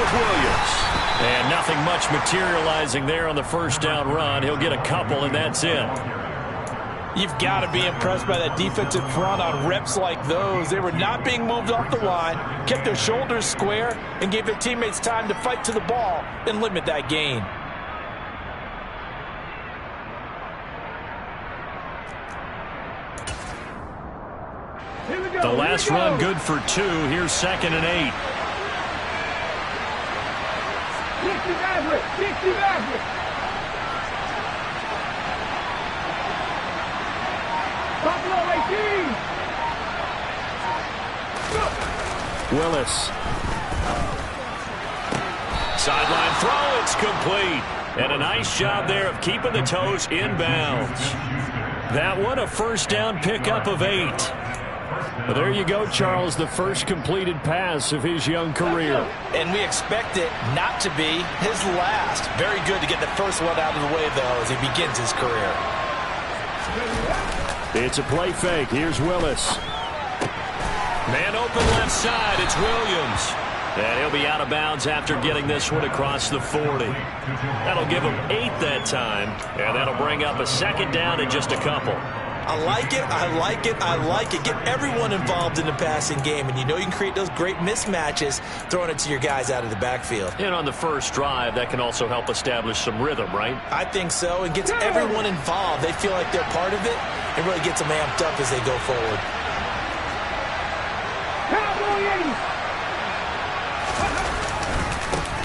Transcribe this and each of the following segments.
with Williams. And nothing much materializing there on the first down run. He'll get a couple, and that's it. You've got to be impressed by that defensive front on reps like those. They were not being moved off the line, kept their shoulders square, and gave their teammates time to fight to the ball and limit that gain. The last run good for 2. Here's 2nd and 8. Willis. Sideline throw, it's complete. And a nice job there of keeping the toes inbounds. That one a first down pickup of 8. Well, there you go, Charles, the first completed pass of his young career. And we expect it not to be his last. Very good to get the first one out of the way, though, as he begins his career. It's a play fake. Here's Willis. Man open left side. It's Williams. And he'll be out of bounds after getting this one across the 40. That'll give him 8 that time, and that'll bring up a second down in just a couple. I like it, I like it, I like it. Get everyone involved in the passing game, and you know you can create those great mismatches throwing it to your guys out of the backfield. And on the first drive, that can also help establish some rhythm, right? I think so. It gets everyone involved. They feel like they're part of it. It really gets them amped up as they go forward.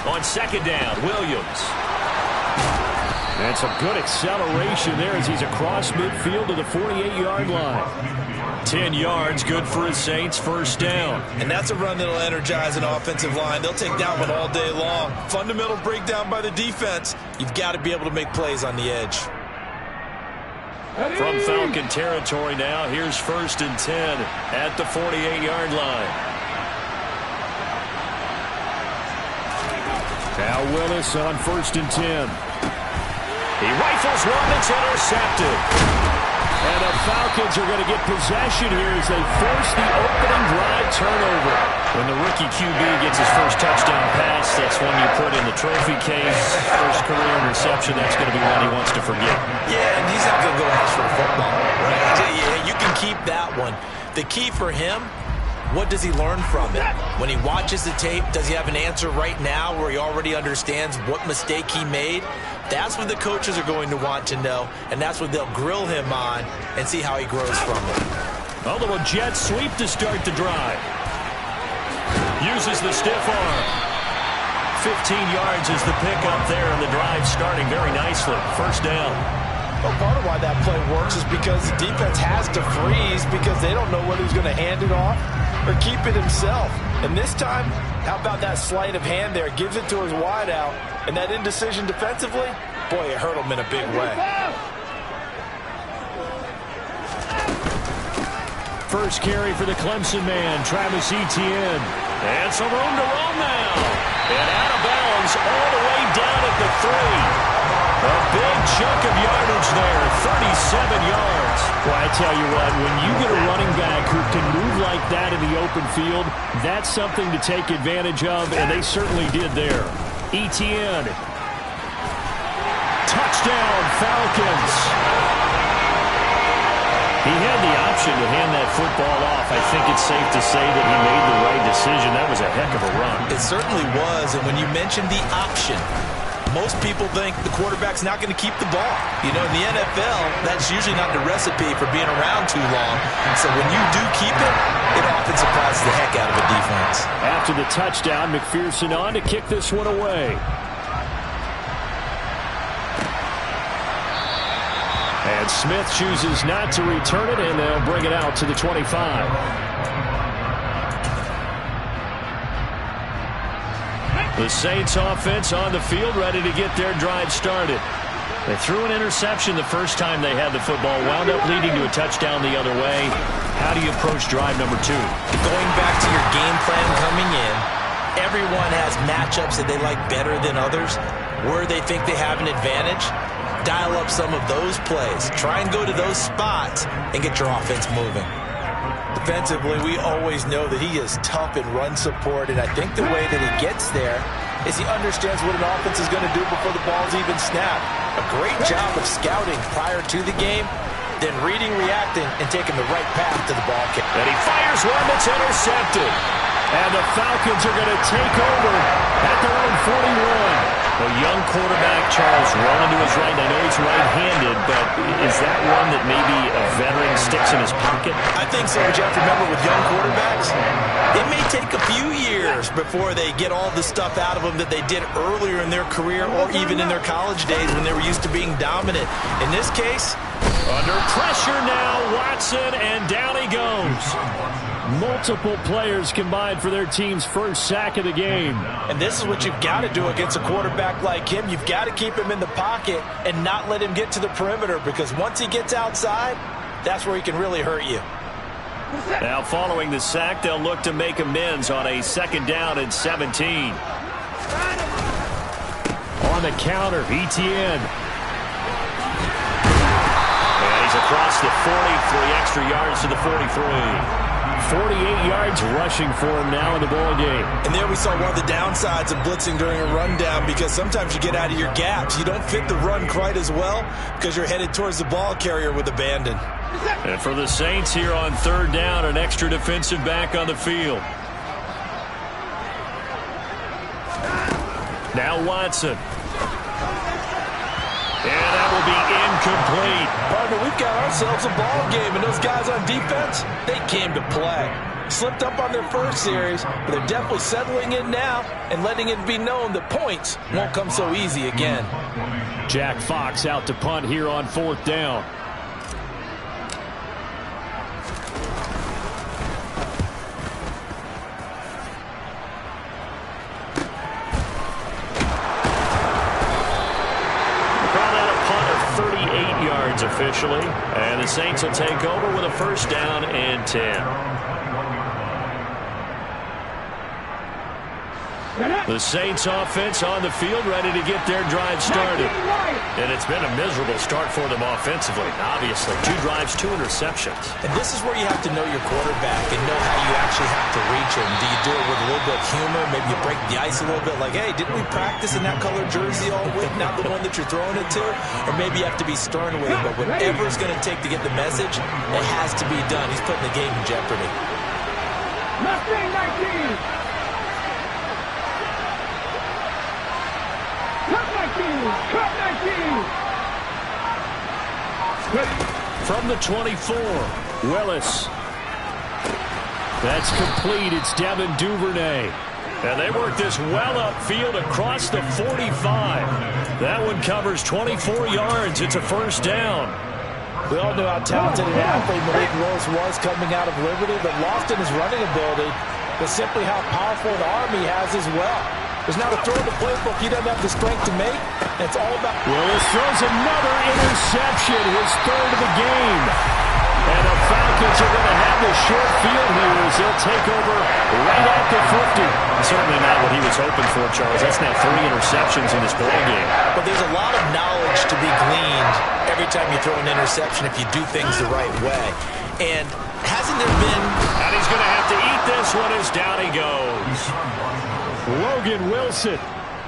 On second down, Williams. And some good acceleration there as he's across midfield to the 48-yard line. 10 yards, good for his Saints, first down. And that's a run that'll energize an offensive line. They'll take that one all day long. Fundamental breakdown by the defense. You've got to be able to make plays on the edge. From Falcon territory now, here's 1st and 10 at the 48-yard line. Now Willis on 1st and 10. He rifles one that's intercepted. And the Falcons are going to get possession here as they force the opening drive turnover. When the rookie QB gets his first touchdown pass, that's one you put in the trophy case. First career interception, that's going to be one he wants to forget. Yeah, and he's not going to go ask for a football, right? Yeah, you can keep that one. The key for him, what does he learn from it? When he watches the tape, does he have an answer right now where he already understands what mistake he made? That's what the coaches are going to want to know, and that's what they'll grill him on and see how he grows from it. A little jet sweep to start the drive. Uses the stiff arm. 15 yards is the pickup there, and the drive starting very nicely. First down. Well, part of why that play works is because the defense has to freeze because they don't know whether he's going to hand it off or keep it himself. And this time, how about that sleight of hand there? Gives it to his wideout. And that indecision defensively, boy, it hurt him in a big way. First carry for the Clemson man, Travis Etienne. And some room to roam now. And out of bounds all the way down at the 3. A big chunk of yardage there, 37 yards. Well, I tell you what, when you get a running back who can move like that in the open field, that's something to take advantage of, and they certainly did there. Etienne. Touchdown, Falcons. He had the option to hand that football off. I think it's safe to say that he made the right decision. That was a heck of a run. It certainly was, and when you mentioned the option, most people think the quarterback's not going to keep the ball. You know, in the NFL, that's usually not the recipe for being around too long. So when you do keep it, it often surprises the heck out of a defense. After the touchdown, McPherson on to kick this one away. And Smith chooses not to return it, and they'll bring it out to the 25. The Saints offense on the field, ready to get their drive started. They threw an interception the first time they had the football, wound up leading to a touchdown the other way. How do you approach drive number 2? Going back to your game plan coming in, everyone has matchups that they like better than others. Where they think they have an advantage, dial up some of those plays. Try and go to those spots and get your offense moving. Defensively, we always know that he is tough in run support, and I think the way that he gets there is he understands what an offense is going to do before the ball's even snapped. A great job of scouting prior to the game, then reading, reacting, and taking the right path to the ball kick. And he fires one that's intercepted. And the Falcons are going to take over at their own 41. A young quarterback, Charles, rolling to his right. I know he's right-handed, but is that one that maybe a veteran sticks in his pocket? I think so, but you have to remember with young quarterbacks, it may take a few years before they get all the stuff out of them that they did earlier in their career or even in their college days when they were used to being dominant. In this case, under pressure now, Watson, and down he goes. Multiple players combined for their team's first sack of the game. And this is what you've got to do against a quarterback like him. You've got to keep him in the pocket and not let him get to the perimeter, because once he gets outside, that's where he can really hurt you. Now following the sack, they'll look to make amends on a 2nd down and 17. On the counter, Etienne. And he's across the 40, 3 extra yards to the 43. 48 yards rushing for him now in the ball game. And there we saw one of the downsides of blitzing during a rundown, because sometimes you get out of your gaps. You don't fit the run quite as well because you're headed towards the ball carrier with abandon. And for the Saints here on 3rd down, an extra defensive back on the field. Now Watson. And that will be incomplete. Partner, we've got ourselves a ball game, and those guys on defense, they came to play. Slipped up on their first series, but they're definitely settling in now and letting it be known that points won't come so easy again. Jack Fox out to punt here on 4th down. Officially, and the Saints will take over with a 1st down and 10. The Saints offense on the field, ready to get their drive started. And it's been a miserable start for them offensively, obviously. 2 drives, 2 interceptions. And this is where you have to know your quarterback and know how you actually have to reach him. Do you do it with a little bit of humor? Maybe you break the ice a little bit, like, hey, didn't we practice in that colored jersey all week, not the one that you're throwing it to? Or maybe you have to be stern with him, but whatever it's going to take to get the message, it has to be done. He's putting the game in jeopardy. Mustang 19! Cut 19! From the 24, Willis. That's complete. It's Devin Duvernay. And they work this well upfield across the 45. That one covers 24 yards. It's a 1st down. We all know how talented an athlete Malik Willis was coming out of Liberty, but lost in his running ability, but simply how powerful an arm he has as well. There's not a throw in the playbook he doesn't have the strength to make. And it's all about... Willis throws another interception, his 3rd of the game. And the Falcons are going to have the short field here as they'll take over right at the 50. Certainly not what he was hoping for, Charles. That's now 3 interceptions in this ball game. But there's a lot of knowledge to be gleaned every time you throw an interception if you do things the right way. And hasn't there been... And he's going to have to eat this one as down he goes. Logan Wilson.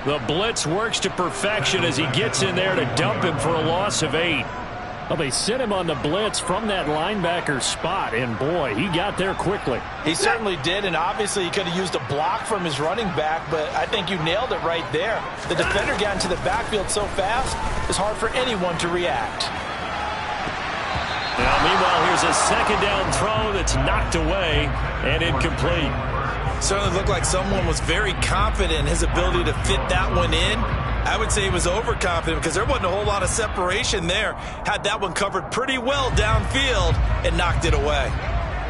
The blitz works to perfection as he gets in there to dump him for a loss of 8. Well, they sent him on the blitz from that linebacker spot, and boy, he got there quickly. He certainly did, and obviously he could have used a block from his running back, but I think you nailed it right there. The defender got into the backfield so fast, it's hard for anyone to react. Now, meanwhile, here's a 2nd down throw that's knocked away and incomplete. Certainly looked like someone was very confident in his ability to fit that one in. I would say he was overconfident because there wasn't a whole lot of separation there. Had that one covered pretty well downfield and knocked it away.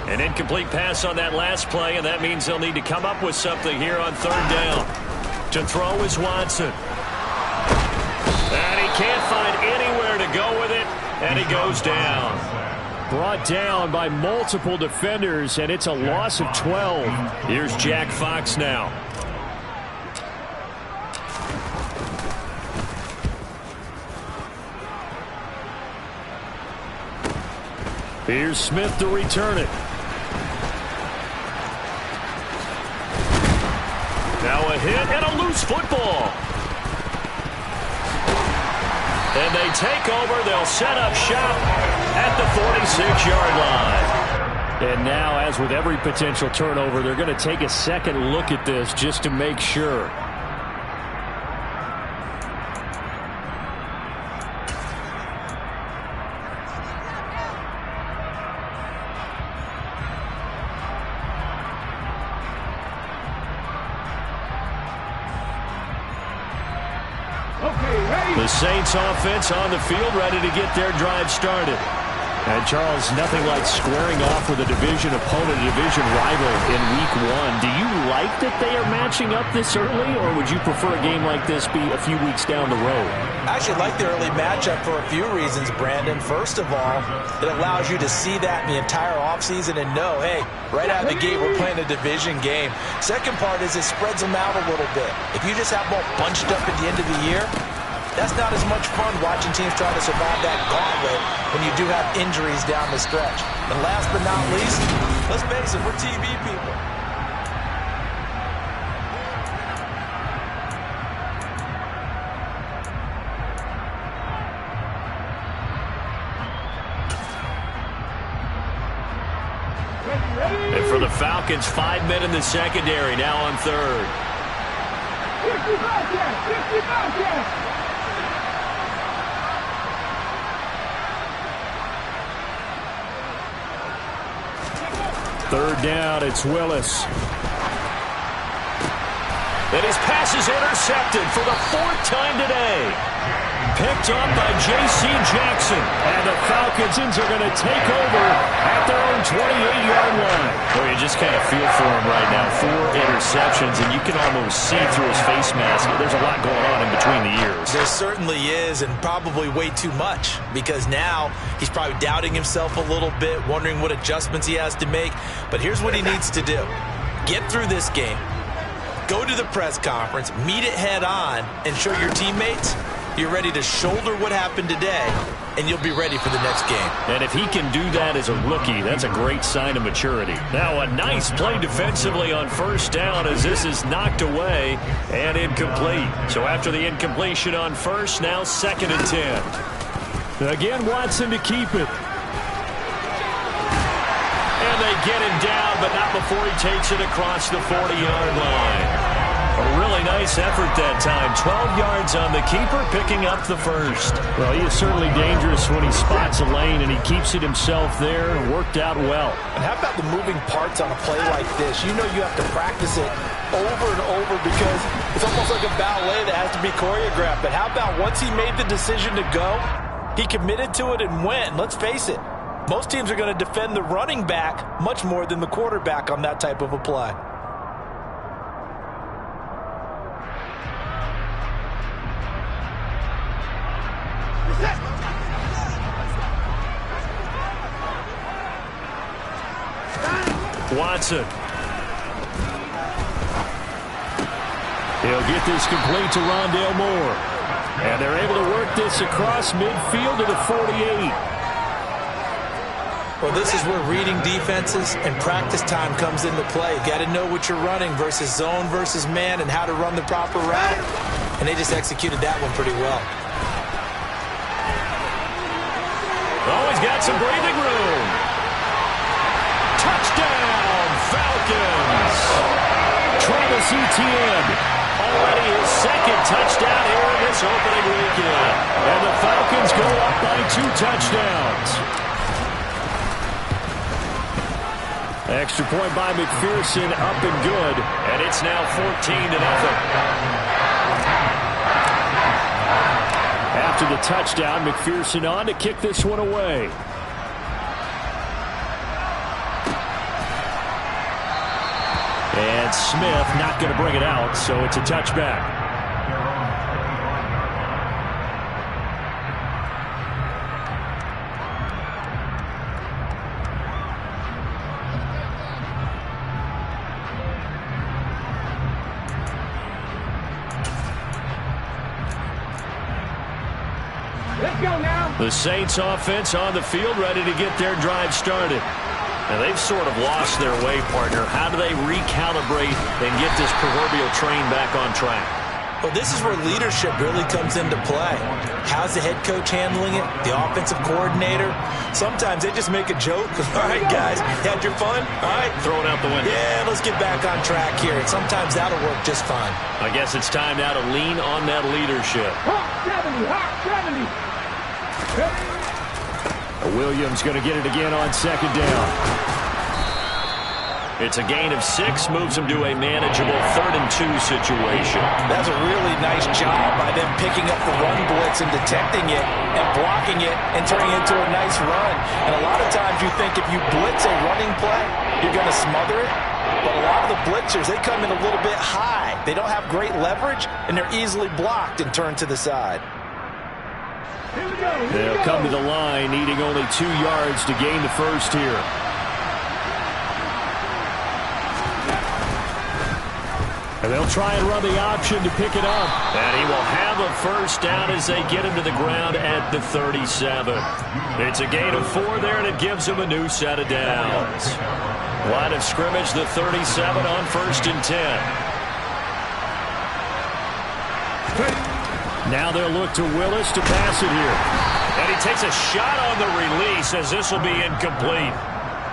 An incomplete pass on that last play, and that means they'll need to come up with something here on 3rd down. To throw is Watson. And he can't find anywhere to go with it, and he goes down. Brought down by multiple defenders, and it's a loss of 12. Here's Jack Fox now. Here's Smith to return it. Now a hit and a loose football. And they take over. They'll set up shop at the 46-yard line. And now, as with every potential turnover, they're going to take a second look at this just to make sure. The Saints offense on the field, ready to get their drive started. And, Charles, nothing like squaring off with a division opponent, a division rival in Week 1. Do you like that they are matching up this early, or would you prefer a game like this be a few weeks down the road? I actually like the early matchup for a few reasons, Brandon. First of all, it allows you to see that in the entire offseason and know, hey, right out of the gate, we're playing a division game. Second part is it spreads them out a little bit. If you just have them all bunched up at the end of the year, that's not as much fun watching teams try to survive that gauntlet when you do have injuries down the stretch. And last but not least, let's face it, we're TV people. And for the Falcons, 5 men in the secondary, now on third. 55 yards. Third down, it's Willis. And his pass is intercepted for the 4th time today. Picked up by J.C. Jackson. And the Falcons are going to take over at their own 28-yard line. Well, you just kind of feel for him right now. 4 interceptions, and you can almost see through his face mask. There's a lot going on in between the ears. There certainly is, and probably way too much, because now he's probably doubting himself a little bit, wondering what adjustments he has to make. But here's what he needs to do. Get through this game. Go to the press conference, meet it head on, and show your teammates you're ready to shoulder what happened today, and you'll be ready for the next game. And if he can do that as a rookie, that's a great sign of maturity. Now a nice play defensively on first down as this is knocked away and incomplete. So after the incompletion on first, now 2nd and 10. Again, Watson to keep it. And they get him down, but not before he takes it across the 40-yard line. A really nice effort that time. 12 yards on the keeper, picking up the first. Well, he is certainly dangerous when he spots a lane, and he keeps it himself there. Worked out well. And how about the moving parts on a play like this? You know you have to practice it over and over because it's almost like a ballet that has to be choreographed. But how about once he made the decision to go, he committed to it and went. Let's face it, most teams are going to defend the running back much more than the quarterback on that type of a play. Watson. He'll get this complete to Rondale Moore. And they're able to work this across midfield to the 48. Well, this is where reading defenses and practice time comes into play. You got to know what you're running versus zone versus man and how to run the proper route. And they just executed that one pretty well. Always got some breathing room. Touchdown, Falcons. Travis Etienne, already his 2nd touchdown here in this opening weekend. And the Falcons go up by 2 touchdowns. Extra point by McPherson, up and good. And it's now 14-0. After the touchdown, McPherson on to kick this one away. And Smith not going to bring it out, so it's a touchback. Let's go now. The Saints offense on the field, ready to get their drive started. Now, they've sort of lost their way, partner. How do they recalibrate and get this proverbial train back on track? Well, this is where leadership really comes into play. How's the head coach handling it? The offensive coordinator? Sometimes they just make a joke. All right, guys, had your fun? All right. Throw it out the window. Yeah, let's get back on track here. And sometimes that'll work just fine. I guess it's time now to lean on that leadership. Williams going to get it again on second down. It's a gain of 6, moves him to a manageable 3rd and 2 situation. That's a really nice job by them picking up the run blitz and detecting it and blocking it and turning it into a nice run. And a lot of times you think if you blitz a running play, you're going to smother it. But a lot of the blitzers, they come in a little bit high. They don't have great leverage, and they're easily blocked and turned to the side. They'll come to the line, needing only 2 yards to gain the first here. And they'll try and run the option to pick it up. And he will have a first down as they get him to the ground at the 37. It's a gain of 4 there, and it gives him a new set of downs. Line of scrimmage, the 37 on 1st and 10. Now they'll look to Willis to pass it here. And he takes a shot on the release as this will be incomplete.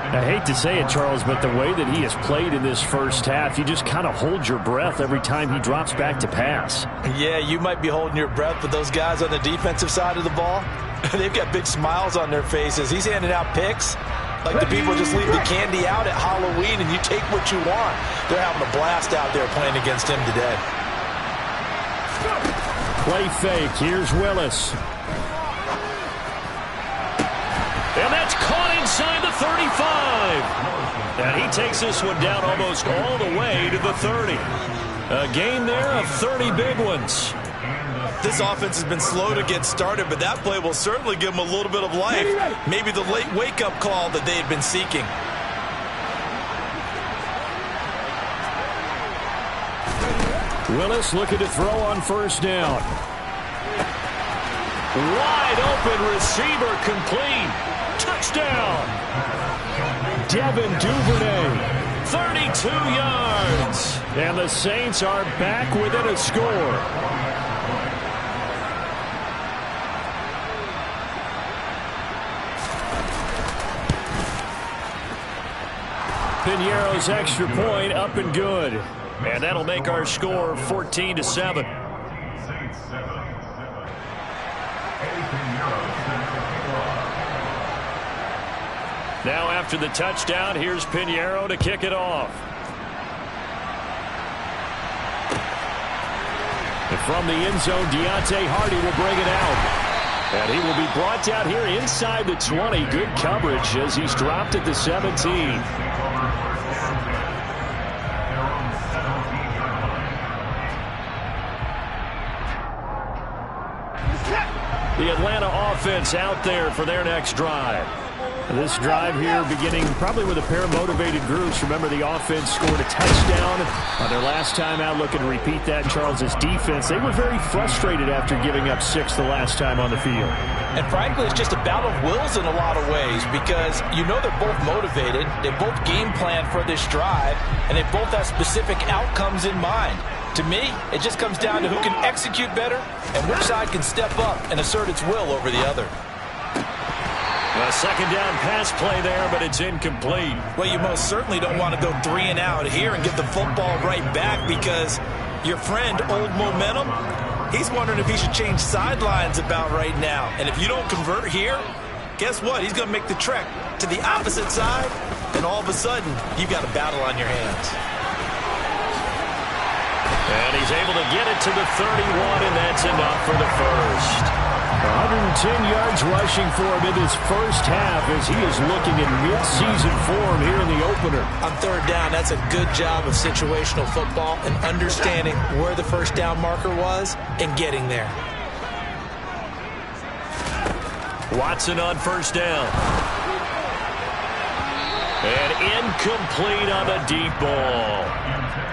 I hate to say it, Charles, but the way that he has played in this first half, you just kind of hold your breath every time he drops back to pass. Yeah, you might be holding your breath, but those guys on the defensive side of the ball, they've got big smiles on their faces. He's handing out picks like the people just leave the candy out at Halloween and you take what you want. They're having a blast out there playing against him today. Play fake. Here's Willis. And that's caught inside the 35. And he takes this one down almost all the way to the 30. A gain there of 30 big ones. This offense has been slow to get started, but that play will certainly give them a little bit of life. Maybe the late wake-up call that they had been seeking. Willis looking to throw on first down. Wide open receiver complete. Touchdown. Devin Duvernay, 32 yards. And the Saints are back within a score. Piñeiro's extra point up and good. And that'll make our score 14-7. Now after the touchdown, here's Piñeiro to kick it off. And from the end zone, Deontay Hardy will bring it out. And he will be brought down here inside the 20. Good coverage as he's dropped at the 17. The Atlanta offense out there for their next drive. This drive here beginning probably with a pair of motivated groups. Remember, the offense scored a touchdown on their last time out. Looking to repeat that. Charles's defense, they were very frustrated after giving up 6 the last time on the field. And frankly, it's just a battle of wills in a lot of ways because you know they're both motivated. They both game plan for this drive, and they both have specific outcomes in mind. To me, it just comes down to who can execute better and which side can step up and assert its will over the other. A second down pass play there, but it's incomplete. Well, you most certainly don't want to go 3 and out here and get the football right back because your friend, Old Momentum, he's wondering if he should change sidelines about right now. And if you don't convert here, guess what? He's going to make the trek to the opposite side, and all of a sudden, you've got a battle on your hands. And he's able to get it to the 31, and that's enough for the first. 110 yards rushing for him in his first half as he is looking in mid-season form here in the opener. On third down, that's a good job of situational football and understanding where the first down marker was and getting there. Watson on first down. And incomplete on the deep ball.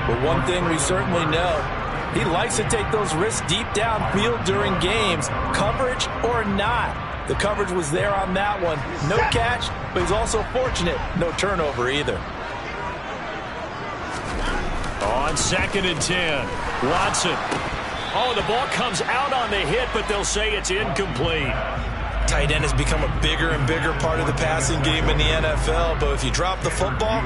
But one thing we certainly know, he likes to take those risks deep downfield during games, coverage or not. The coverage was there on that one. No catch, but he's also fortunate. No turnover either. On 2nd and 10, Watson. Oh, the ball comes out on the hit, but they'll say it's incomplete. Tight end has become a bigger and bigger part of the passing game in the NFL, but if you drop the football,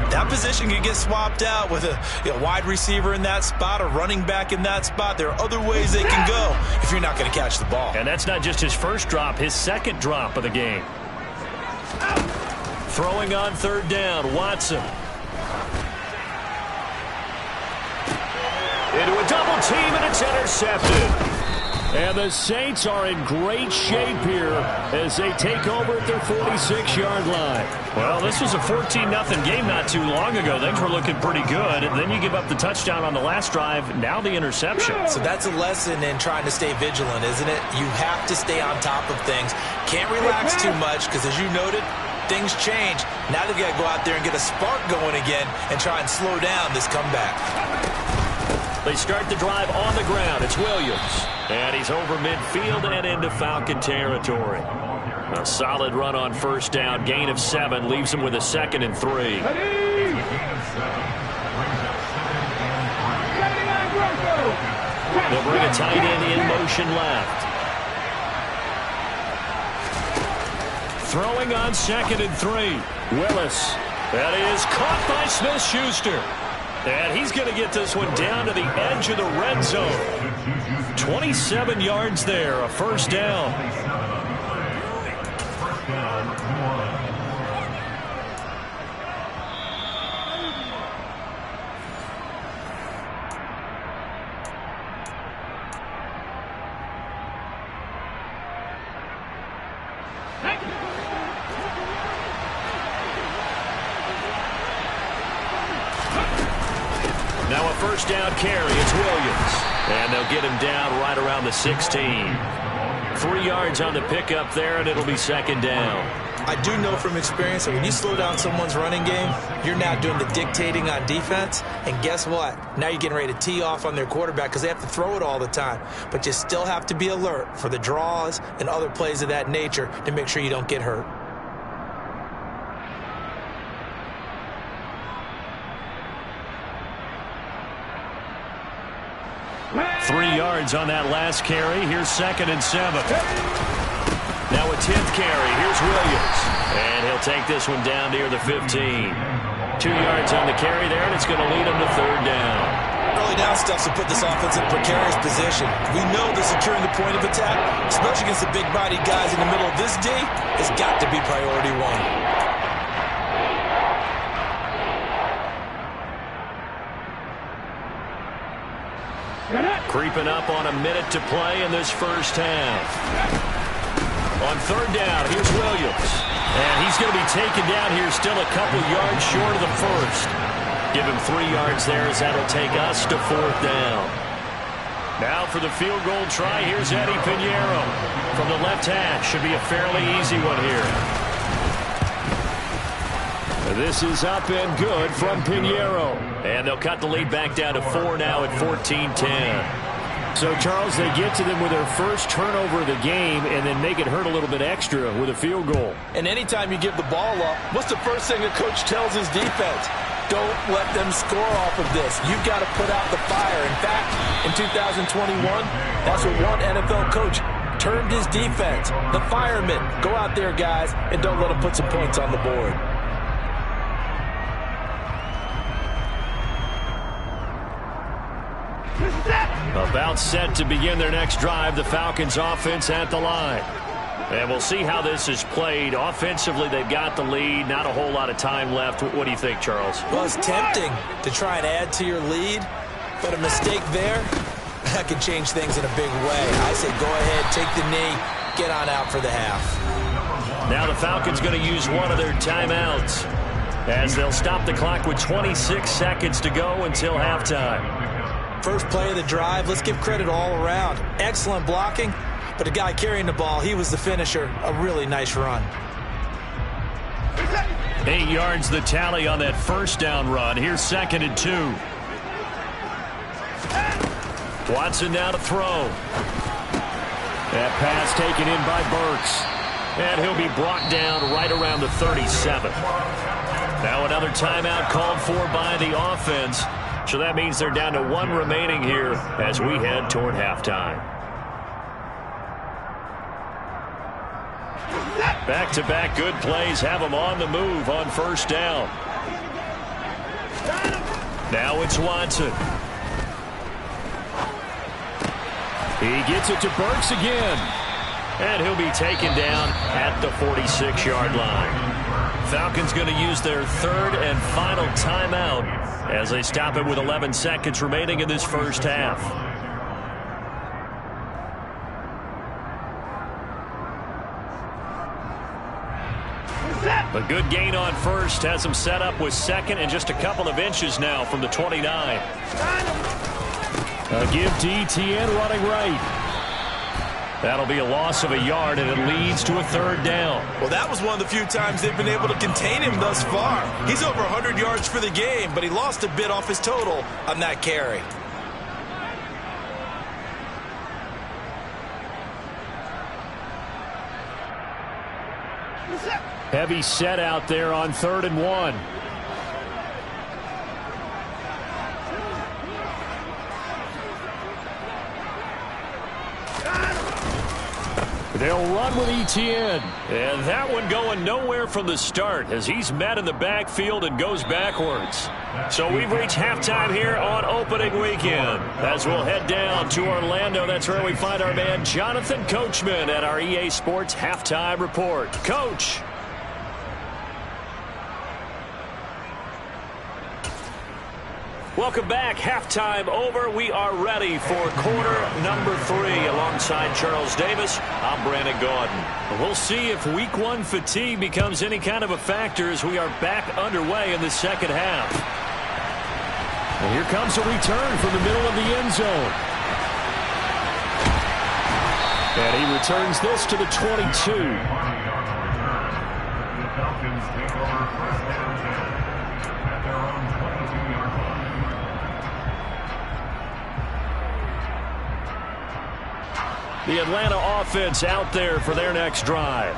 that position can get swapped out with a wide receiver in that spot, a running back in that spot. There are other ways they can go if you're not going to catch the ball. And that's not just his first drop, his second drop of the game. Throwing on 3rd down, Watson. Into a double team, and it's intercepted. And the Saints are in great shape here as they take over at their 46-yard line. Well, this was a 14-0 game not too long ago. Things were looking pretty good. And then you give up the touchdown on the last drive, now the interception. So that's a lesson in trying to stay vigilant, isn't it? You have to stay on top of things. Can't relax too much because, as you noted, things change. Now they've got to go out there and get a spark going again and try and slow down this comeback. They start the drive on the ground. It's Williams. And he's over midfield and into Falcon territory. A solid run on 1st down. Gain of 7 leaves him with a 2nd and 3. They'll bring a tight end in motion left. Throwing on 2nd and 3. Willis. That is caught by Smith-Schuster. And he's going to get this one down to the edge of the red zone. 27 yards there, a 1st down. Now a 1st down carry. It's Williams. And they'll get him down right around the 16. 3 yards on the pickup there, and it'll be 2nd down. I do know from experience that when you slow down someone's running game, you're now doing the dictating on defense. And guess what? Now you're getting ready to tee off on their quarterback because they have to throw it all the time. But you still have to be alert for the draws and other plays of that nature to make sure you don't get hurt. Three yards on that last carry. Here's 2nd and 7. Now a 10th carry. Here's Williams. And he'll take this one down near the 15. 2 yards on the carry there, and it's going to lead him to 3rd down. Early down stuff's to put this offense in precarious position. We know that securing the point of attack, especially against the big-bodied guys in the middle of this D, has got to be priority 1. Creeping up on a minute to play in this 1st half. On 3rd down, here's Williams. And he's going to be taken down here still a couple yards short of the 1st. Give him 3 yards there as that'll take us to 4th down. Now for the field goal try, here's Eddie Pinheiro. From the left hash, should be a fairly easy one here. This is up and good from Pinheiro. And they'll cut the lead back down to 4 now at 14-10. So, Charles, they get to them with their first turnover of the game and then make it hurt a little bit extra with a field goal. And anytime you give the ball up, what's the first thing a coach tells his defense? Don't let them score off of this. You've got to put out the fire. In fact, in 2021, that's what one NFL coach termed his defense. The firemen. Go out there, guys, and don't let them put some points on the board. About set to begin their next drive, the Falcons offense at the line. And we'll see how this is played. Offensively, they've got the lead. Not a whole lot of time left. What do you think, Charles? Well, it's tempting to try and add to your lead, but a mistake there, that could change things in a big way. I say go ahead, take the knee, get on out for the half. Now the Falcons going to use one of their timeouts as they'll stop the clock with 26 seconds to go until halftime. First play of the drive, let's give credit all around. Excellent blocking, but the guy carrying the ball, he was the finisher. A really nice run. 8 yards the tally on that 1st down run. Here's 2nd and 2. Watson now to throw. That pass taken in by Burks. And he'll be brought down right around the 37. Now another timeout called for by the offense. So that means they're down to 1 remaining here as we head toward halftime. Back-to-back good plays have them on the move on first down. Now it's Watson. He gets it to Burks again. And he'll be taken down at the 46-yard line. Falcons going to use their 3rd and final timeout as they stop it with 11 seconds remaining in this first half. A good gain on first has them set up with 2nd and just a couple of inches now from the 29. A give to ETN running right. That'll be a loss of a yard, and it leads to a 3rd down. Well, that was one of the few times they've been able to contain him thus far. He's over 100 yards for the game, but he lost a bit off his total on that carry. Heavy set out there on 3rd and 1. They'll run with ETN. And that one going nowhere from the start as he's met in the backfield and goes backwards. So we've reached halftime here on opening weekend. As we'll head down to Orlando, that's where we find our man Jonathan Coachman at our EA Sports Halftime Report. Coach. Welcome back. Halftime over. We are ready for quarter number 3 alongside Charles Davis. I'm Brandon Gaudin. We'll see if week 1 fatigue becomes any kind of a factor as we are back underway in the second half. And here comes a return from the middle of the end zone. And he returns this to the 22. The Atlanta offense out there for their next drive.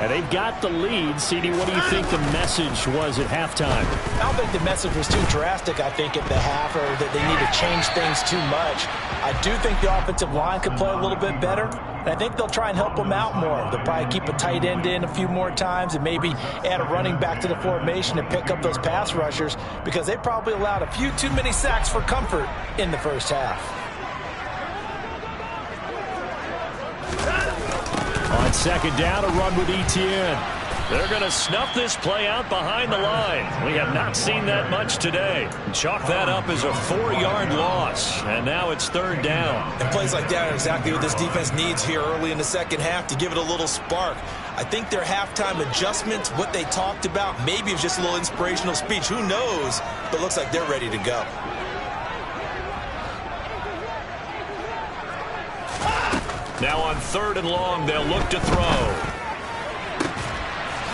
And they've got the lead. CD, what do you think the message was at halftime? I don't think the message was too drastic, I think, at the half, or that they need to change things too much. I do think the offensive line could play a little bit better. And I think they'll try and help them out more. They'll probably keep a tight end in a few more times and maybe add a running back to the formation and pick up those pass rushers because they probably allowed a few too many sacks for comfort in the first half. On second down, a run with ETN. They're going to snuff this play out behind the line. We have not seen that much today. Chalk that up as a 4-yard loss, and now it's 3rd down. And plays like that are exactly what this defense needs here early in the second half to give it a little spark. I think their halftime adjustments, what they talked about, maybe it was just a little inspirational speech. Who knows? But it looks like they're ready to go. Now on 3rd and long, they'll look to throw.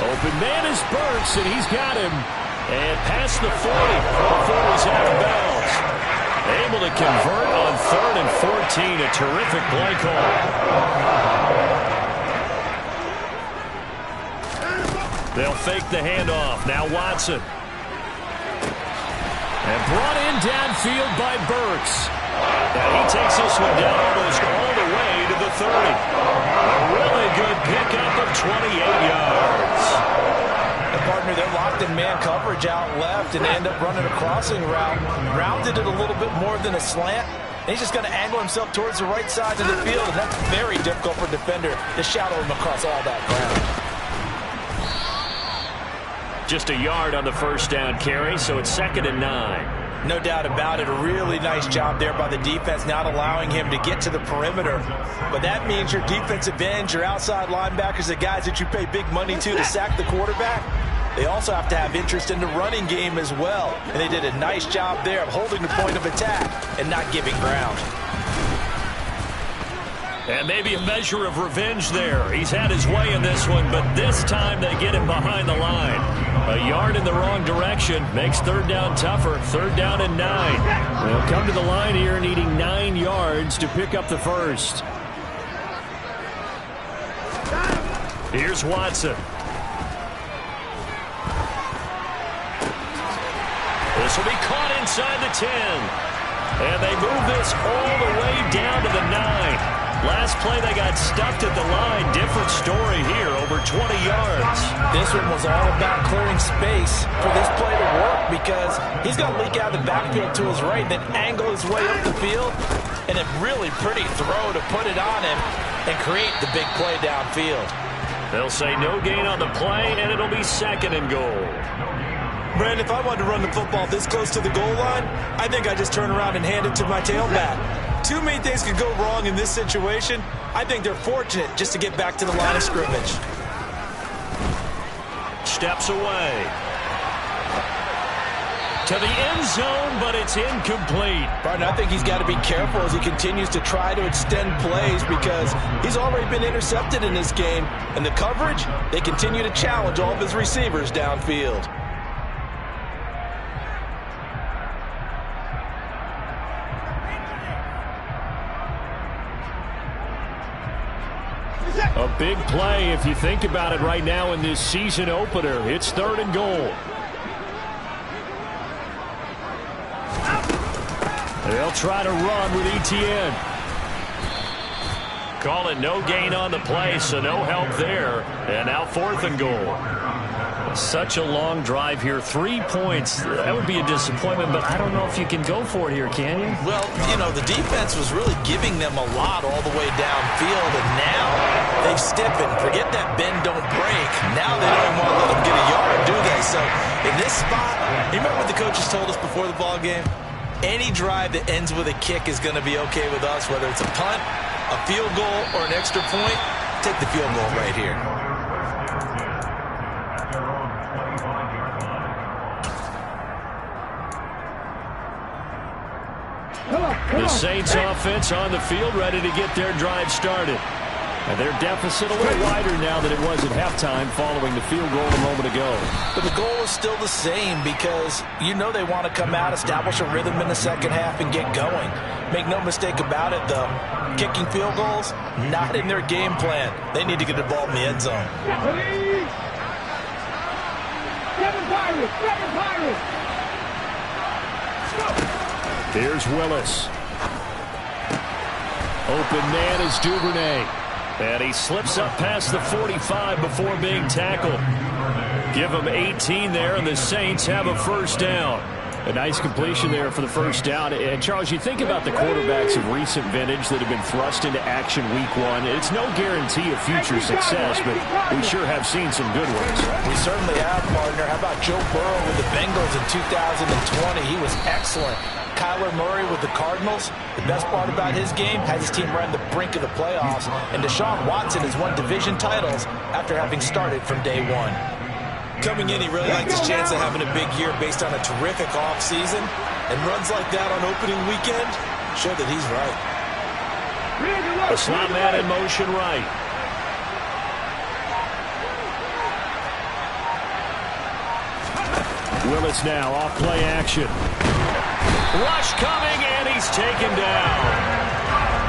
Open man is Burks, and he's got him. And past the 40 before he's out of bounds. Able to convert on 3rd and 14. A terrific play call. They'll fake the handoff. Now Watson. And brought in downfield by Burks. And he takes this one down almost all the way to the 30. A really good pickup of 28 yards. And partner, they're locked in man coverage out left and end up running a crossing route. Rounded it a little bit more than a slant. And he's just going to angle himself towards the right side of the field. And that's very difficult for a defender to shadow him across all that ground. Just a yard on the first down carry, so it's 2nd and 9. No doubt about it. A really nice job there by the defense, not allowing him to get to the perimeter. But that means your defensive ends, your outside linebackers, the guys that you pay big money to sack the quarterback, they also have to have interest in the running game as well. And they did a nice job there of holding the point of attack and not giving ground. And maybe a measure of revenge there. He's had his way in this one, but this time they get him behind the line. A yard in the wrong direction makes 3rd down tougher. 3rd down and 9. They'll come to the line here needing 9 yards to pick up the first. Here's Watson. This will be caught inside the 10. And they move this all the way down to the 9. Last play, they got stuffed at the line. Different story here, over 20 yards. This one was all about clearing space for this play to work because he's going to leak out of the backfield to his right, then angle his way up the field, and a really pretty throw to put it on him and create the big play downfield. They'll say no gain on the play, and it'll be 2nd and goal. Brandon, if I wanted to run the football this close to the goal line, I think I just turn around and hand it to my tailback. Too many things could go wrong in this situation. I think they're fortunate just to get back to the line of scrimmage. Steps away. To the end zone, but it's incomplete. Barton, I think he's got to be careful as he continues to try to extend plays because he's already been intercepted in this game. And the coverage, they continue to challenge all of his receivers downfield. A big play if you think about it right now in this season opener. It's 3rd and goal. They'll try to run with Etienne. Call it no gain on the play, so no help there. And now 4th and goal. Such a long drive here. 3 points. That would be a disappointment, but I don't know if you can go for it here, can you? Well, you know, the defense was really giving them a lot all the way downfield, and now they've stiffened. Forget that bend, don't break. Now they don't even want to let them get a yard, do they? So in this spot, you remember what the coaches told us before the ball game? Any drive that ends with a kick is going to be okay with us, whether it's a punt, a field goal, or an extra point. Take the field goal right here. The Saints offense on the field, ready to get their drive started. And their deficit a little wider now than it was at halftime following the field goal a moment ago. But the goal is still the same because you know they want to come out, establish a rhythm in the second half, and get going. Make no mistake about it, though. Kicking field goals, not in their game plan. They need to get the ball in the end zone. Here's Willis. Open man is Duvernay. And he slips up past the 45 before being tackled. Give him 18 there, and the Saints have a first down. A nice completion there for the first down. And, Charles, you think about the quarterbacks of recent vintage that have been thrust into action week 1. It's no guarantee of future success, but we sure have seen some good ones. We certainly have, partner. How about Joe Burrow with the Bengals in 2020? He was excellent. Kyler Murray with the Cardinals. The best part about his game has his team right on the brink of the playoffs. And Deshaun Watson has won division titles after having started from day 1. Coming in, he really likes his chance of having a big year based on a terrific offseason. And runs like that on opening weekend show that he's right. A slot man in motion right. Willis now off play action. Rush coming, and he's taken down.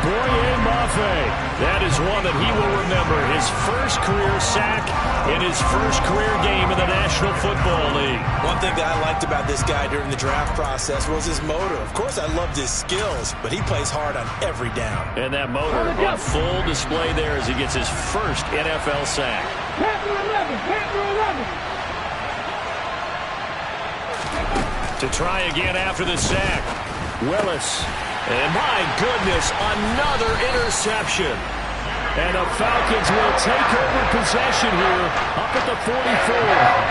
Boye Mafe. That is one that he will remember. His first career sack in his first career game in the National Football League. One thing that I liked about this guy during the draft process was his motor. Of course, I loved his skills, but he plays hard on every down. And that motor on full display there as he gets his first NFL sack. Panther 11, Panther 11. To try again after the sack. Willis. And my goodness, another interception. And the Falcons will take over possession here up at the 44.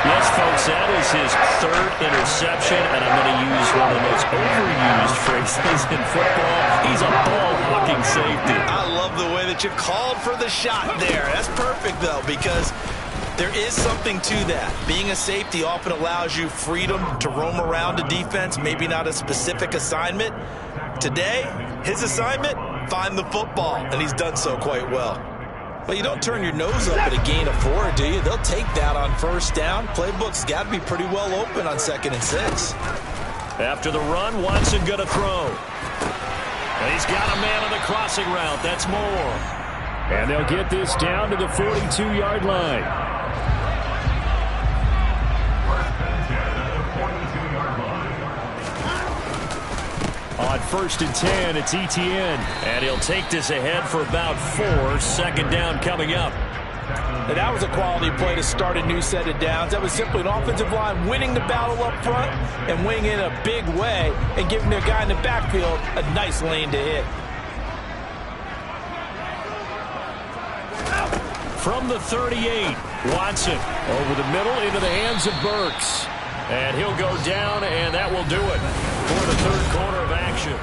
Yes, folks, that is his 3rd interception, and I'm going to use one of the most overused phrases in football. He's a ball-hawking safety. I love the way that you called for the shot there. That's perfect, though, because there is something to that. Being a safety often allows you freedom to roam around a defense, maybe not a specific assignment. Today, his assignment, find the football, and he's done so quite well. But you don't turn your nose up at a gain of 4, do you? They'll take that on first down. Playbook's got to be pretty well open on 2nd and 6. After the run, Watson going to throw. And he's got a man on the crossing route. That's Moore. And they'll get this down to the 42-yard line. On 1st and 10, it's Etienne. And he'll take this ahead for about 4. 2nd down coming up. And that was a quality play to start a new set of downs. That was simply an offensive line winning the battle up front and winning in a big way and giving their guy in the backfield a nice lane to hit. From the 38, Watson over the middle into the hands of Burks. And he'll go down, and that will do it for the 3rd quarter of action.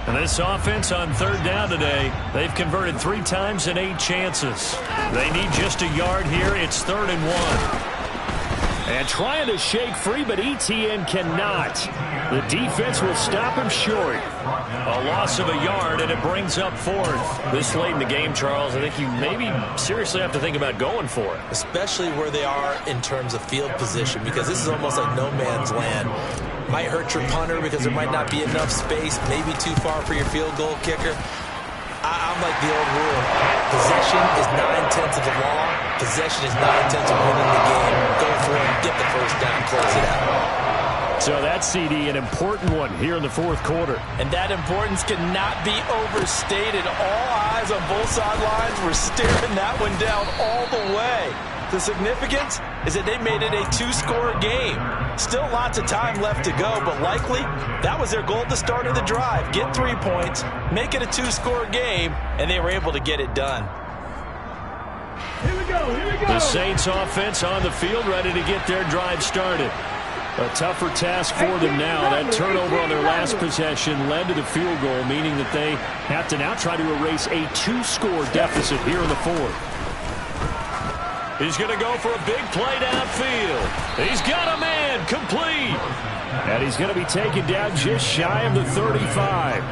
And this offense on 3rd down today, they've converted 3 times in 8 chances. They need just a yard here. It's 3rd and 1. And trying to shake free, but Etienne cannot. The defense will stop him short. A loss of a yard, and it brings up 4th. This late in the game, Charles, I think you maybe seriously have to think about going for it. Especially where they are in terms of field position, because this is almost like no man's land. Might hurt your punter because there might not be enough space, maybe too far for your field goal kicker. I'm like the old rule. Possession is 9/10 of the law. Possession is 9/10 of winning the game. Go for it, get the 1st down, close it out. So that's, CD, an important one here in the 4th quarter. And that importance cannot be overstated. All eyes on both sidelines were staring that one down all the way. The significance is that they made it a 2-score game. Still lots of time left to go, but likely that was their goal at the start of the drive. Get 3 points, make it a 2-score game, and they were able to get it done. Here we go, here we go. The Saints offense on the field ready to get their drive started. A tougher task for them now. That turnover on their last possession led to the field goal, meaning that they have to now try to erase a 2-score deficit here in the 4th. He's going to go for a big play downfield. He's got a man, complete. And he's going to be taken down just shy of the 35.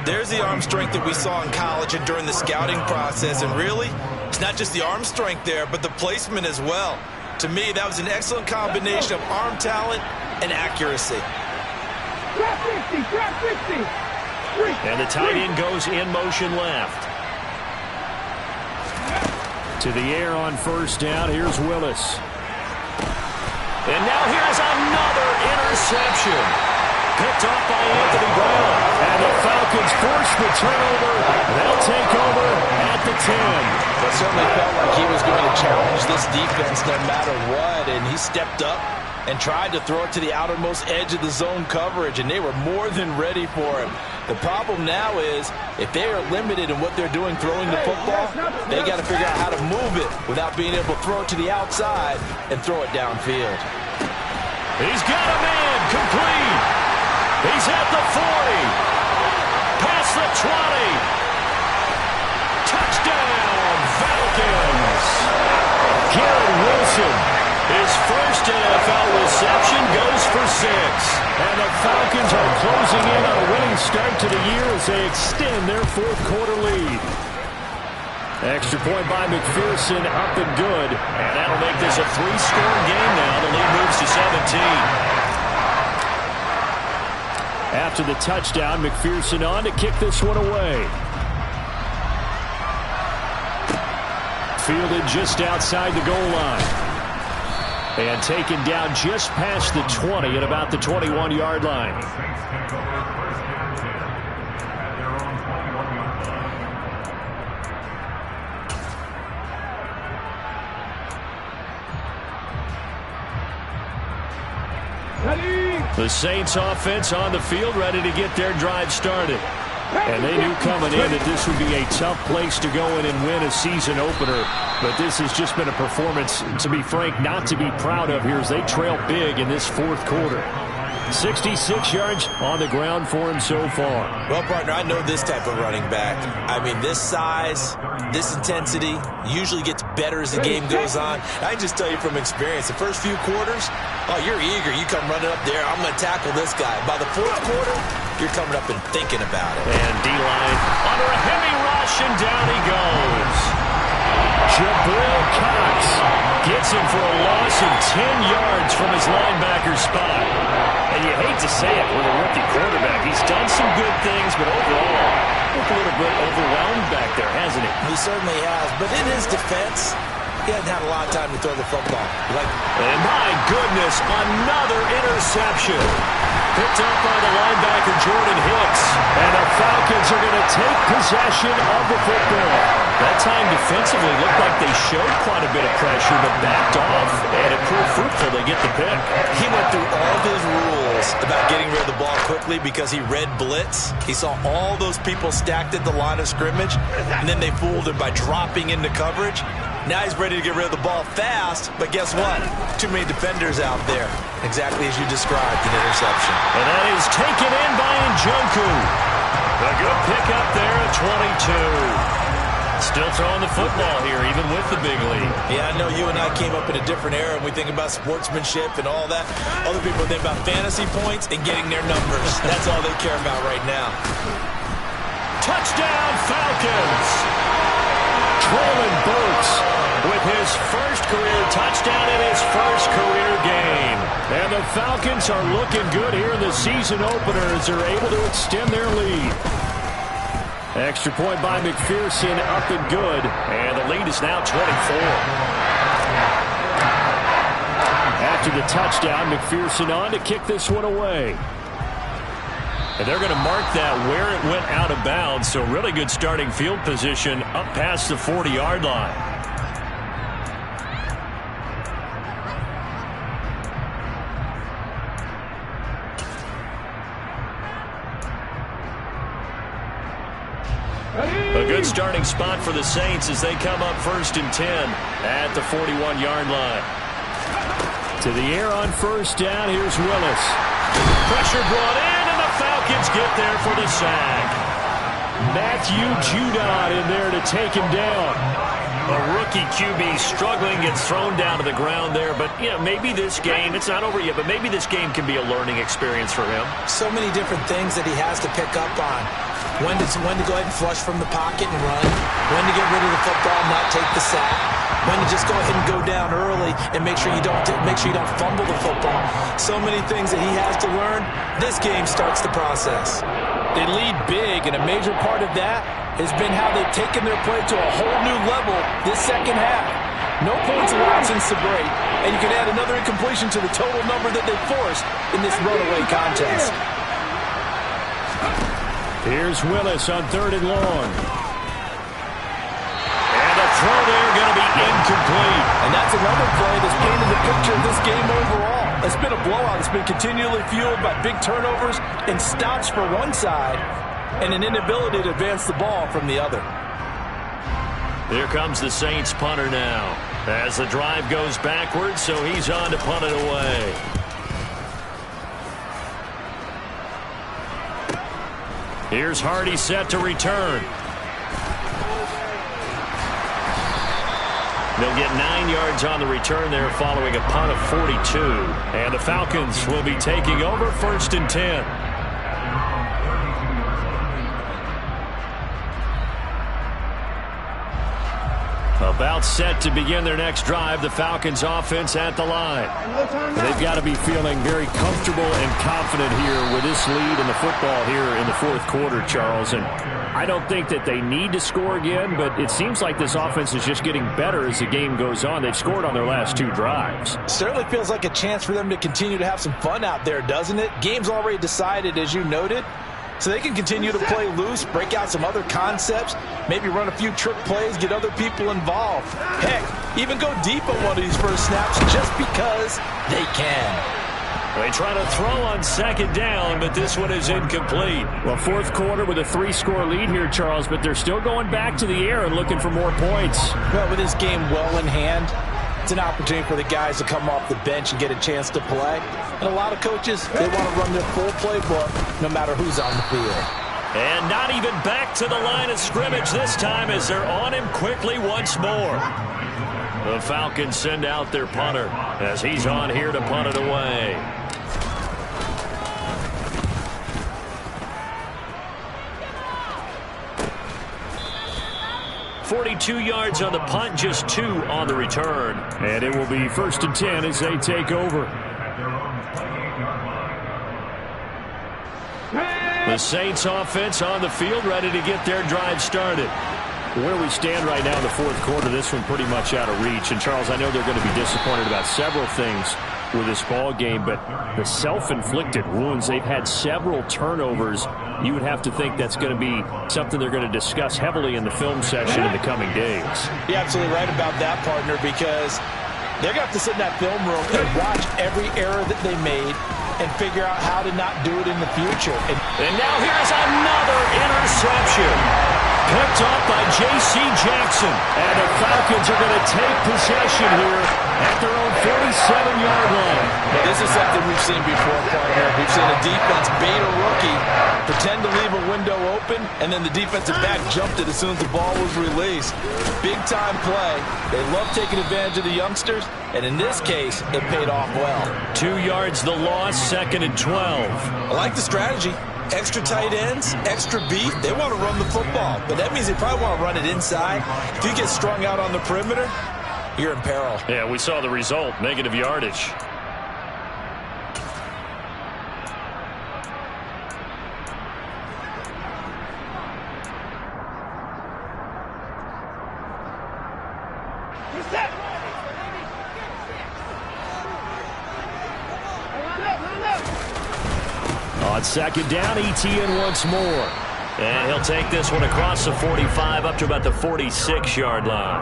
There's the arm strength that we saw in college and during the scouting process. And really, it's not just the arm strength there, but the placement as well. To me, that was an excellent combination of arm talent and accuracy. Drop 50, drop 50. And the tight end goes in motion left. To the air on 1st down. Here's Willis. And now here's another interception. Picked off by Anthony Brown. And the Falcons force the turnover. They'll take over at the 10. It certainly felt like he was going to challenge this defense no matter what, and he stepped up and tried to throw it to the outermost edge of the zone coverage, and they were more than ready for him. The problem now is if they are limited in what they're doing throwing the football, they got to figure out how to move it without being able to throw it to the outside and throw it downfield. He's got a man, complete. He's at the 40. Past the 20. Touchdown, Falcons. Garrett Wilson, his first NFL reception, goes for 6. And the Falcons are closing in on a winning start to the year as they extend their 4th quarter lead. Extra point by McPherson, up and good. And that'll make this a 3-score game now. The lead moves to 17. After the touchdown, McPherson on to kick this one away. Fielded just outside the goal line. And taken down just past the 20 at about the 21-yard line. The Saints offense on the field ready to get their drive started. And they knew coming in that this would be a tough place to go in and win a season opener. But this has just been a performance, to be frank, not to be proud of here as they trail big in this 4th quarter. 66 yards on the ground for him so far. Well, partner, I know this type of running back. I mean, this size, this intensity usually gets better as the game goes on. I can just tell you from experience, the first few quarters, oh, you're eager. You come running up there, I'm going to tackle this guy. By the 4th quarter, you're coming up and thinking about it. And D-line under a heavy rush, and down he goes. Jabril Cox gets him for a loss of 10 yards from his linebacker spot. And you hate to say it with a rookie quarterback. He's done some good things, but overall, looked a little bit overwhelmed back there, hasn't he? He certainly has. But in his defense, he hasn't had a lot of time to throw the football. And my goodness, another interception. Picked up by the linebacker, Jordan Hicks. And the Falcons are going to take possession of the football. That time defensively looked like they showed quite a bit of pressure, but backed off. And it proved fruitful. They get the pick. He went through all his rules about getting rid of the ball quickly because he read blitz. He saw all those people stacked at the line of scrimmage, and then they fooled him by dropping into coverage. Now he's ready to get rid of the ball fast, but guess what? Too many defenders out there. Exactly as you described, an interception. And that is taken in by Njoku. A good pickup there at 22. Still throwing the football here, even with the big lead. Yeah, I know you and I came up in a different era, and we think about sportsmanship and all that. Other people think about fantasy points and getting their numbers. That's all they care about right now. Touchdown, Falcons! Traylon Burks with his first career touchdown in his first career game. And the Falcons are looking good here in the season opener as they're able to extend their lead. Extra point by McPherson, up and good. And the lead is now 24. After the touchdown, McPherson on to kick this one away. And they're going to mark that where it went out of bounds. So really good starting field position up past the 40-yard line. A good starting spot for the Saints as they come up 1st and 10 at the 41-yard line. To the air on first down, here's Willis. Pressure brought in. Falcons get there for the sack. Matthew Judon in there to take him down. A rookie QB struggling, gets thrown down to the ground there. But, you know, maybe this game, it's not over yet, but maybe this game can be a learning experience for him. So many different things that he has to pick up on. When to go ahead and flush from the pocket and run. When to get rid of the football and not take the sack. When to just go ahead and go down early and make sure you don't fumble the football. So many things that he has to learn. This game starts the process. They lead big, and a major part of that has been how they've taken their play to a whole new level this second half. No points allowed since the break, and you can add another incompletion to the total number that they forced in this runaway contest. Here's Willis on 3rd and long. And a throw there going to be incomplete. And that's another play that's painted the picture of this game overall. It's been a blowout. It's been continually fueled by big turnovers and stops for one side and an inability to advance the ball from the other. Here comes the Saints punter now as the drive goes backwards, so he's on to punt it away. Here's Hardy set to return. They'll get 9 yards on the return there following a punt of 42. And the Falcons will be taking over 1st and 10. About set to begin their next drive, the Falcons offense at the line. They've got to be feeling very comfortable and confident here with this lead in the football here in the 4th quarter, Charles. And I don't think that they need to score again, but it seems like this offense is just getting better as the game goes on. They've scored on their last 2 drives. Certainly feels like a chance for them to continue to have some fun out there, doesn't it? Game's already decided, as you noted. So they can continue to play loose, break out some other concepts, maybe run a few trick plays, get other people involved. Heck, even go deep on one of these first snaps just because they can. They try to throw on 2nd down, but this one is incomplete. Well, 4th quarter with a 3-score lead here, Charles, but they're still going back to the air and looking for more points. Well, with this game well in hand, it's an opportunity for the guys to come off the bench and get a chance to play. And a lot of coaches, they want to run their full playbook no matter who's on the field. And not even back to the line of scrimmage this time as they're on him quickly once more. The Falcons send out their punter as he's on here to punt it away. 42 yards on the punt, just 2 on the return. And it will be 1st and 10 as they take over. The Saints offense on the field, ready to get their drive started. Where we stand right now in the 4th quarter, this one pretty much out of reach. And, Charles, I know they're going to be disappointed about several things with this ball game, but the self-inflicted wounds, they've had several turnovers. You would have to think that's going to be something they're going to discuss heavily in the film session in the coming days. You're absolutely right about that, partner, because they're going to have to sit in that film room and watch every error that they made and figure out how to not do it in the future. And now here's another interception. Picked off by J.C. Jackson. And the Falcons are going to take possession here at their own 47-yard line. Now, this is something we've seen before, partner. We've seen a defense bait a rookie, pretend to leave a window open, and then the defensive back jumped it as soon as the ball was released. Big-time play. They love taking advantage of the youngsters, and in this case, it paid off well. 2 yards the loss, 2nd and 12. I like the strategy. Extra tight ends, extra beef. They want to run the football, but that means they probably want to run it inside. If you get strung out on the perimeter, you're in peril. Yeah, we saw the result, negative yardage. On 2nd down, ETN once more. And he'll take this one across the 45 up to about the 46-yard line.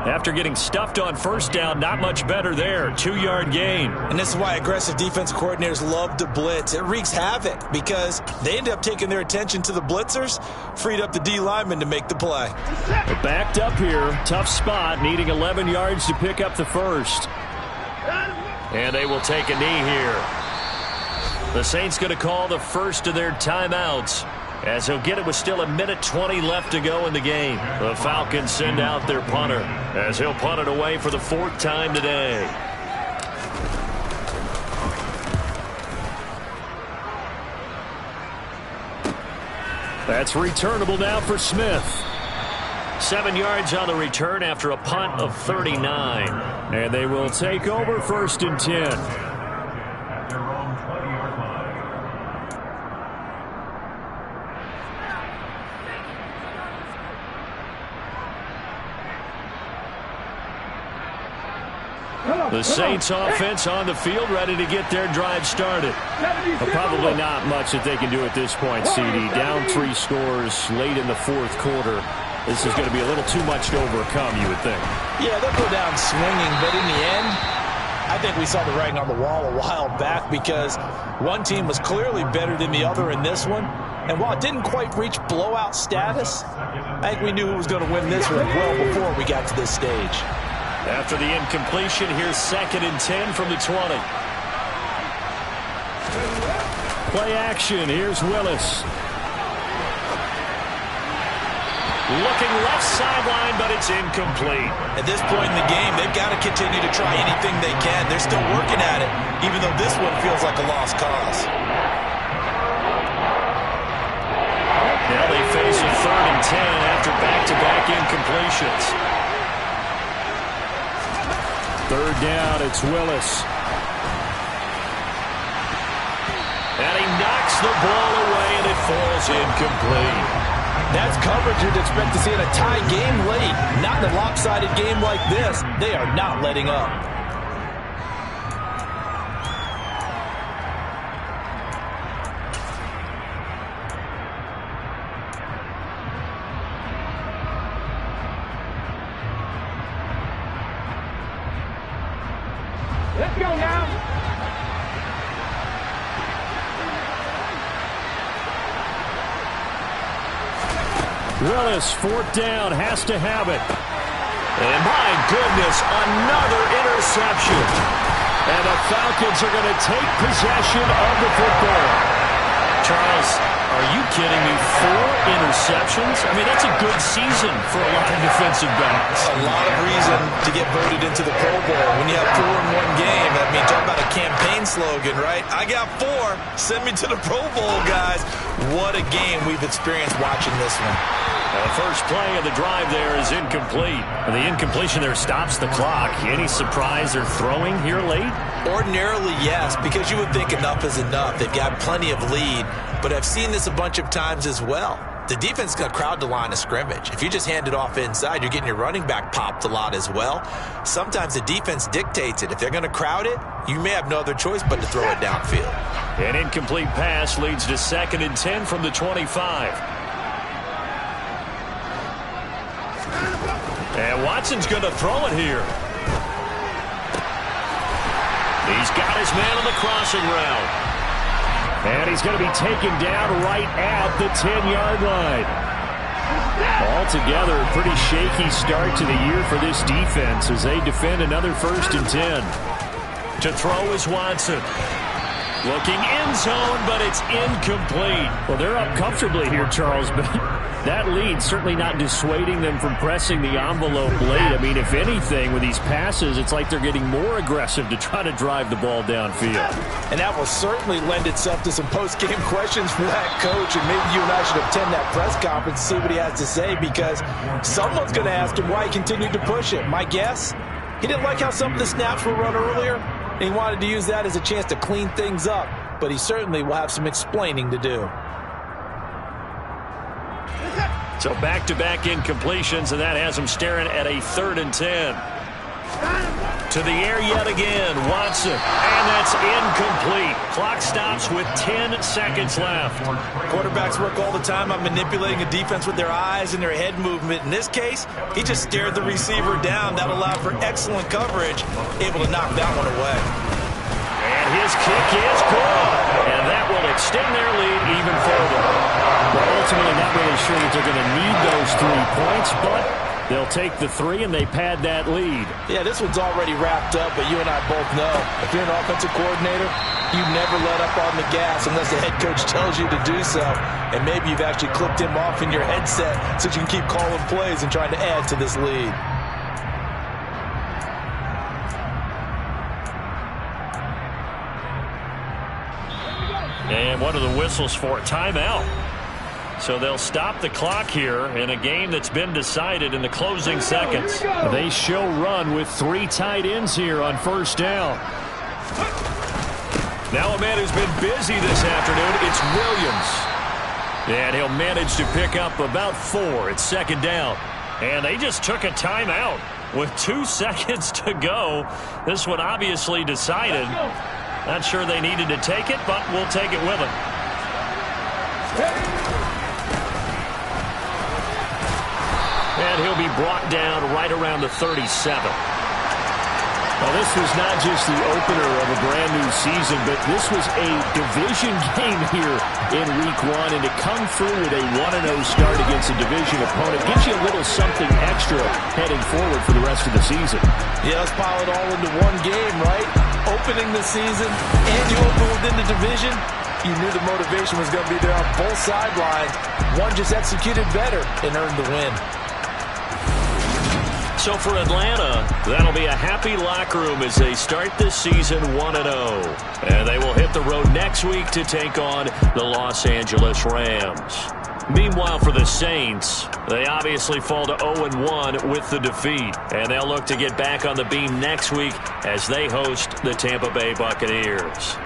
After getting stuffed on 1st down, not much better there. 2-yard gain. And this is why aggressive defense coordinators love to blitz. It wreaks havoc because they end up taking their attention to the blitzers, freed up the D lineman to make the play. They're backed up here. Tough spot, needing 11 yards to pick up the 1st. And they will take a knee here. The Saints going to call the first of their timeouts, as he'll get it with still 1:20 left to go in the game. The Falcons send out their punter, as he'll punt it away for the 4th time today. That's returnable now for Smith. 7 yards on the return after a punt of 39. And they will take over 1st and 10. The Saints offense on the field, ready to get their drive started. Well, probably not much that they can do at this point, CD. Down 3 scores late in the 4th quarter. This is going to be a little too much to overcome, you would think. Yeah, they'll go down swinging, but in the end, I think we saw the writing on the wall a while back because one team was clearly better than the other in this one. And while it didn't quite reach blowout status, I think we knew who was going to win this one well before we got to this stage. After the incompletion, here's 2nd and 10 from the 20. Play action. Here's Willis. Looking left sideline, but it's incomplete. At this point in the game, they've got to continue to try anything they can. They're still working at it, even though this one feels like a lost cause. Now they face a 3rd and 10 after back-to-back incompletions. 3rd down, it's Willis. And he knocks the ball away, and it falls incomplete. That's coverage you'd expect to see in a tie game late. Not in a lopsided game like this. They are not letting up. Let's go now. Willis, 4th down, has to have it. And my goodness, another interception. And the Falcons are going to take possession of the football. Charles, are you kidding me? 4 interceptions. I mean, that's a good season for a lot of defensive backs. A lot of reason to get voted into the Pro Bowl. When you have 4 in one game, I mean, talk about a campaign slogan, right? I got 4. Send me to the Pro Bowl, guys. What a game we've experienced watching this one. The first play of the drive there is incomplete. And the incompletion there stops the clock. Any surprise they're throwing here late? Ordinarily, yes, because you would think enough is enough. They've got plenty of lead, but I've seen this a bunch of times as well. The defense is going to crowd the line of scrimmage. If you just hand it off inside, you're getting your running back popped a lot as well. Sometimes the defense dictates it. If they're going to crowd it, you may have no other choice but to throw it downfield. An incomplete pass leads to 2nd and 10 from the 25. And Watson's going to throw it here. He's got his man on the crossing route. And he's going to be taken down right at the 10-yard line. Altogether, a pretty shaky start to the year for this defense as they defend another 1st and 10. To throw is Watson. Looking end zone, but it's incomplete. Well, they're up comfortably here, Charles, but that lead certainly not dissuading them from pressing the envelope late. I mean, if anything, with these passes, it's like they're getting more aggressive to try to drive the ball downfield. And that will certainly lend itself to some post-game questions for that coach, and maybe you and I should attend that press conference and see what he has to say, because someone's going to ask him why he continued to push it. My guess, he didn't like how some of the snaps were run earlier, and he wanted to use that as a chance to clean things up, but he certainly will have some explaining to do. So back-to-back incompletions, and that has him staring at a 3rd and 10. To the air yet again, Watson, and that's incomplete. Clock stops with 10 seconds left. Quarterbacks work all the time on manipulating a defense with their eyes and their head movement. In this case, he just stared the receiver down. That allowed for excellent coverage, able to knock that one away. And his kick is good, and that will extend their lead even further. But ultimately, not really sure that they're going to need those 3 points, but they'll take the 3 and they pad that lead. Yeah, this one's already wrapped up, but you and I both know if you're an offensive coordinator, you never let up on the gas unless the head coach tells you to do so. And maybe you've actually clipped him off in your headset so you can keep calling plays and trying to add to this lead. And what are the whistles for? Timeout. So they'll stop the clock here in a game that's been decided in the closing seconds. They show run with 3 tight ends here on 1st down. Now a man who's been busy this afternoon, it's Williams. And he'll manage to pick up about 4. It's 2nd down. And they just took a timeout with 2 seconds to go. This one obviously decided. Not sure they needed to take it, but we'll take it with them. And he'll be brought down right around the 37. Well, this was not just the opener of a brand-new season, but this was a division game here in Week 1, and to come through with a 1-0 start against a division opponent gives you a little something extra heading forward for the rest of the season. Yeah, let's pile it all into one game, right? Opening the season, and you open within the division. You knew the motivation was going to be there on both sidelines. One just executed better and earned the win. So for Atlanta, that'll be a happy locker room as they start this season 1-0. And they will hit the road next week to take on the Los Angeles Rams. Meanwhile, for the Saints, they obviously fall to 0-1 with the defeat. And they'll look to get back on the beam next week as they host the Tampa Bay Buccaneers.